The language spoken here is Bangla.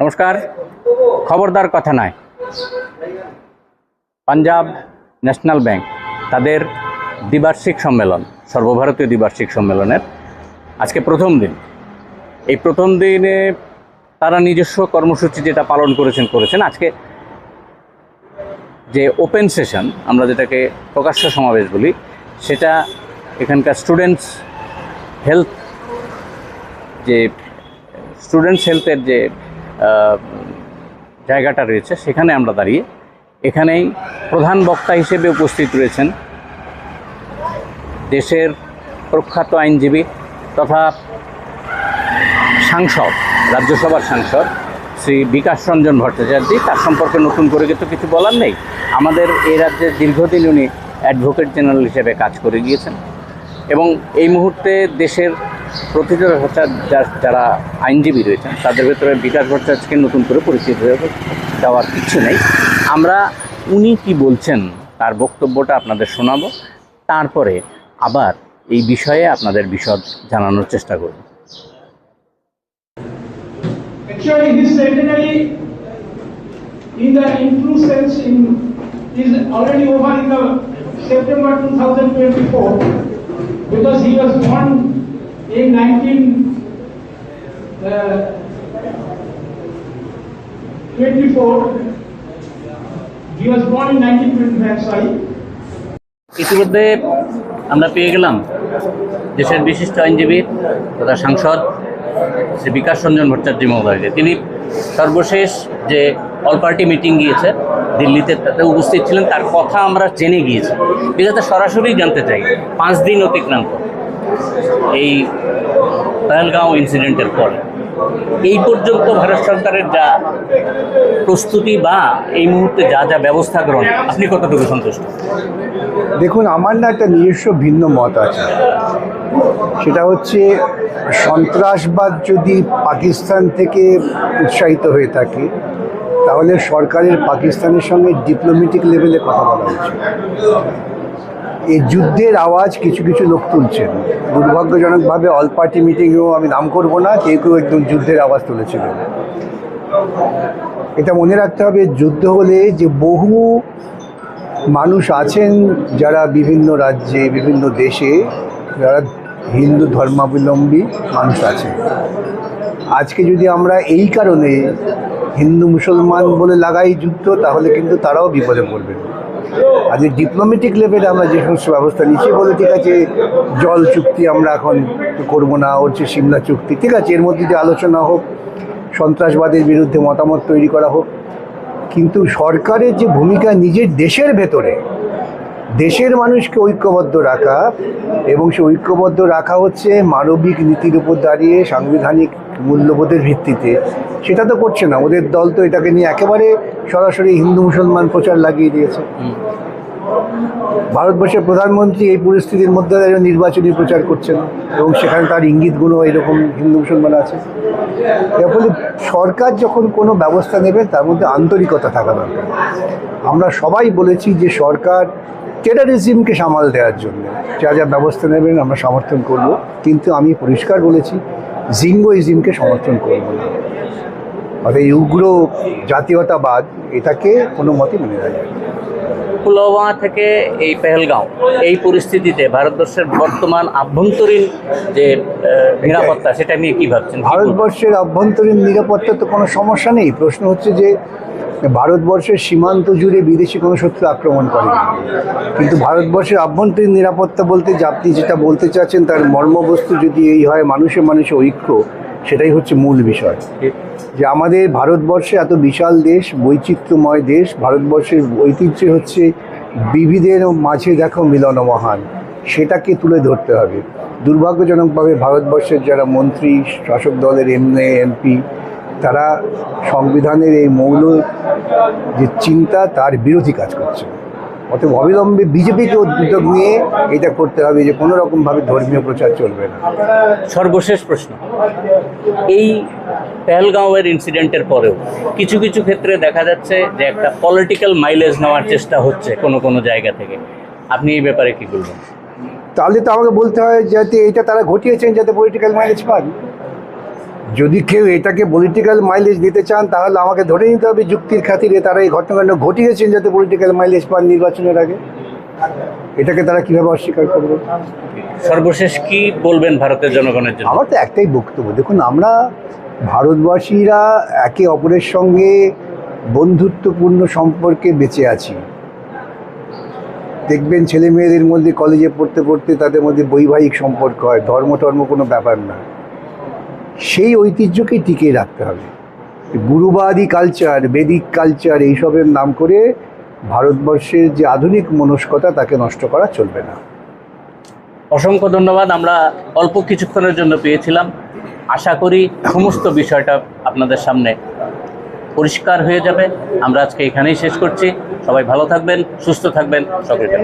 নমস্কার। খবরদার কথা নয়, পাঞ্জাব ন্যাশনাল ব্যাংক তাদের দ্বিবার্ষিক সম্মেলন, সর্বভারতীয় দ্বিবার্ষিক সম্মেলনের আজকে প্রথম দিন। এই প্রথম দিনে তারা নিজস্ব কর্মসূচি যেটা পালন করেছেন আজকে যে ওপেন সেশন, আমরা যেটাকে প্রকাশ্য সমাবেশ বলি, সেটা এখানকার স্টুডেন্টস হেলথের যে জায়গাটা রয়েছে সেখানে আমরা দাঁড়িয়ে, এখানেই প্রধান বক্তা হিসেবে উপস্থিত রয়েছেন দেশের প্রখ্যাত আইনজীবী তথা সাংসদ, রাজ্যসভার সাংসদ শ্রী বিকাশ রঞ্জন ভট্টাচার্য। তার সম্পর্কে নতুন করে কিছু বলার নেই। আমাদের এই রাজ্যে দীর্ঘদিন উনি অ্যাডভোকেট জেনারেল হিসেবে কাজ করে গিয়েছেন এবং এই মুহূর্তে দেশের প্রতিটা যারা আইনজীবী রয়েছেন তাদের ভেতরে বিকাশ ভট্টাচার্যকে নতুন করে পরিচিত দেওয়ার কিছু নেই। আমরা উনি কি বলছেন তার বক্তব্যটা আপনাদের শোনাবো, তারপরে আবার এই বিষয়ে আপনাদের বিশদ জানানোর চেষ্টা করব। Actually, his centenary, in true sense, is already over in the September 2024, because he was born in 1924. He was born in 1925. Sorry. ইতিমধ্যে আমরা পেয়ে গেলাম দেশের বিশিষ্ট আইনজীবী তথা সাংসদ শ্রী বিকাশ রঞ্জন ভট্টাচার্য মহোদয়কে। তিনি সর্বশেষ যে অল পার্টি মিটিং গিয়েছে দিল্লিতে, তাতে উপস্থিত ছিলেন। তার কথা আমরা জেনে গিয়েছি, এটাতে সরাসরি জানতে চাই 5 দিন অতিক্রান্ত এই পেহেলগাঁও ইনসিডেন্টের পর এই পর্যন্ত ভারত সরকারের যা প্রস্তুতি বা এই মুহূর্তে যা ব্যবস্থা গ্রহণ, আপনি কতটুকু সন্তুষ্ট? দেখুন, আমার না একটা নিজস্ব ভিন্ন মত আছে। সেটা হচ্ছে, সন্ত্রাসবাদ যদি পাকিস্তান থেকে উৎসাহিত হয়ে থাকে তাহলে সরকারের পাকিস্তানের সঙ্গে ডিপ্লোম্যাটিক লেভেলে কথা বলা উচিত। এই যুদ্ধের আওয়াজ কিছু কিছু লোক তুলছেন। দুর্ভাগ্যজনকভাবে অল পার্টি মিটিংয়েও আমি নাম করব না, কেউ একদম যুদ্ধের আওয়াজ তুলেছিলেন। এটা মনে রাখতে হবে, যুদ্ধ হলে যে বহু মানুষ আছেন যারা বিভিন্ন রাজ্যে, বিভিন্ন দেশে, যারা হিন্দু ধর্মাবলম্বী মানুষ আছেন। আজকে যদি আমরা এই কারণে হিন্দু মুসলমান বলে লাগাই যুদ্ধ, তাহলে কিন্তু তারাও বিপদে পড়বেন। আজ ডিপ্লোম্যাটিক লেভেলে আমরা যে সমস্ত ব্যবস্থা নিচ্ছি, বলে ঠিক আছে জল চুক্তি আমরা এখন করবো না, হচ্ছে সিমলা চুক্তি, ঠিক আছে, এর মধ্যে দিয়ে আলোচনা হোক, সন্ত্রাসবাদের বিরুদ্ধে মতামত তৈরি করা হোক। কিন্তু সরকারের যে ভূমিকা নিজের দেশের ভেতরে দেশের মানুষকে ঐক্যবদ্ধ রাখা, এবং সে ঐক্যবদ্ধ রাখা হচ্ছে মানবিক নীতির উপর দাঁড়িয়ে সাংবিধানিক মূল্যবোধের ভিত্তিতে, সেটা তো করছে না। ওদের দল তো এটাকে নিয়ে একেবারে সরাসরি হিন্দু মুসলমান প্রচার লাগিয়ে দিয়েছে। ভারতবর্ষের প্রধানমন্ত্রী এই পরিস্থিতির মধ্যে নির্বাচনী প্রচার করছেন এবং সেখানে তার ইঙ্গিতগুলো এরকম হিন্দু মুসলমান আছে। এর ফলে সরকার যখন কোনো ব্যবস্থা নেবে তার মধ্যে আন্তরিকতা থাকা দরকার। আমরা সবাই বলেছি যে সরকার টেররিজমকে সামাল দেওয়ার জন্য যা ব্যবস্থা নেবেন আমরা সমর্থন করব, কিন্তু আমি পরিষ্কার বলেছি জিঙ্গোইজমকে সমর্থন করব না। অর্থাৎ এই উগ্র জাতীয়তাবাদ, এটাকে কোনো মতে মেনে নেওয়া যায় না। পুলওয়ামা থেকে এই পেহেলগাঁও, এই পরিস্থিতিতে ভারতবর্ষের বর্তমান আভ্যন্তরীণ যে নিরাপত্তা, সেটা নিয়ে কী ভাবছেন? ভারতবর্ষের আভ্যন্তরীণ নিরাপত্তা তো কোনো সমস্যা নেই। প্রশ্ন হচ্ছে যে ভারতবর্ষের সীমান্ত জুড়ে বিদেশি কোনো শত্রু আক্রমণ করেনি, কিন্তু ভারতবর্ষের আভ্যন্তরীণ নিরাপত্তা বলতে যে আপনি যেটা বলতে চাচ্ছেন তার মর্মবস্তু যদি এই হয় মানুষে মানুষে ঐক্য, সেটাই হচ্ছে মূল বিষয়। যে আমাদের ভারতবর্ষে এত বিশাল দেশ, বৈচিত্র্যময় দেশ, ভারতবর্ষের ঐতিহ্য হচ্ছে বিবিধের মাঝে দেখো মিলন মহান, সেটাকে তুলে ধরতে হবে। দুর্ভাগ্যজনকভাবে ভারতবর্ষের যারা মন্ত্রী, শাসক দলের এমএলএ, এমপি, তারা সংবিধানের এই মৌল যে চিন্তা তার বিরোধী কাজ করছে। অতএব অবিলম্বে বিজেপিকে উদ্যোগ নিয়ে এটা করতে হবে যে কোনো রকমভাবে ধর্মীয় প্রচার চলবে না। সর্বশেষ প্রশ্ন, এই পেহেলগাঁওয়ের ইনসিডেন্টের পরেও কিছু কিছু ক্ষেত্রে দেখা যাচ্ছে যে একটা পলিটিক্যাল মাইলেজ নেওয়ার চেষ্টা হচ্ছে কোনো জায়গা থেকে, আপনি এই ব্যাপারে কী বলবেন? তাহলে তো আমাকে বলতে হয় যাতে এটা তারা ঘটিয়েছেন যাতে পলিটিক্যাল মাইলেজ পান। যদি কেউ এটাকে পলিটিক্যাল মাইলেজ দিতে চান তাহলে আমাকে ধরে নিতে হবে যুক্তির খাতিরে তারা এই ঘটনাকাণ্ড ঘটিয়েছেন যাতে পলিটিক্যাল মাইলেজ পান নির্বাচনের আগে। এটাকে তারা কীভাবে অস্বীকার করবে? সর্বশেষ কি বলবেন ভারতের জনগণের জন্য? আমার তো একটাই বক্তব্য, দেখুন আমরা ভারতবাসীরা একে অপরের সঙ্গে বন্ধুত্বপূর্ণ সম্পর্কে বেঁচে আছি। দেখবেন ছেলে মেয়েদের মধ্যে কলেজে পড়তে পড়তে তাদের মধ্যে বৈবাহিক সম্পর্ক হয়, ধর্ম কোনো ব্যাপার না। সেই ঐতিহ্যকে টিকিয়ে রাখতে হবে। গুরুবাদী কালচার, বেদিক কালচার এইসবের নাম করে ভারতবর্ষের যে আধুনিক মনস্কতা তাকে নষ্ট করা চলবে না। অসংখ্য ধন্যবাদ। আমরা অল্প কিছুক্ষণের জন্য পেয়েছিলাম। আশা করি সমস্ত বিষয়টা আপনাদের সামনে পরিষ্কার হয়ে যাবে। আমরা আজকে এখানেই শেষ করছি। সবাই ভালো থাকবেন, সুস্থ থাকবেন, সকলকে।